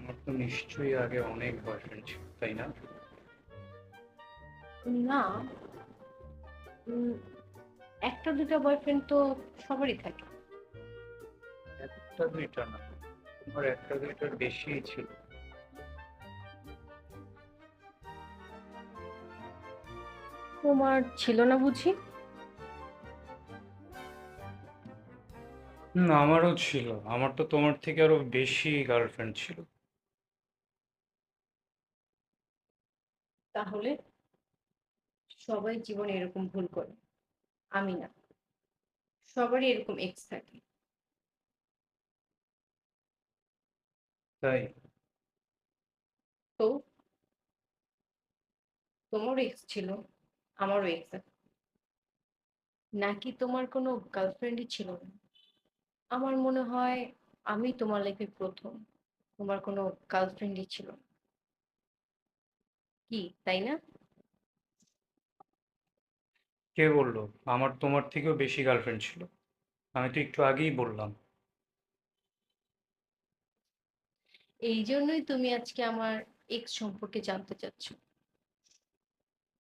তোমার তো নিশ্চয়ই আগে অনেক বয়ফ্রেন্ড ছিল, তাই না? না। উম, একটা দুটা বয়ফ্রেন্ড তো সবারই থাকে। একটা দুইটা না, তোমার একটা দুইটার বেশিই ছিল। তোমার ছিল না বুঝি? আমারও ছিল। আমার তো তোমার থেকে আরো বেশি গার্লফ্রেন্ড ছিল। তাহলে সবাই জীবনে এরকম ভুল করে, আমি না। সবারই এরকম এক্স থাকে। তাই? তো তোমারও এক্স ছিল, আমারও এক্স আছে। নাকি তোমার কোনো গার্লফ্রেন্ডই ছিল না? আমার মনে হয় আমি তোমার লাইফে প্রথম। তোমার কোনো গার্লফ্রেন্ডই ছিল না, কি তাই না? কে বললো আমার তোমার থেকেও বেশি গার্লফ্রেন্ড ছিল? আমি তো একটু আগেই বললাম। এই জন্যই তুমি আজকে আমার এক্স সম্পর্কে জানতে চাচ্ছ।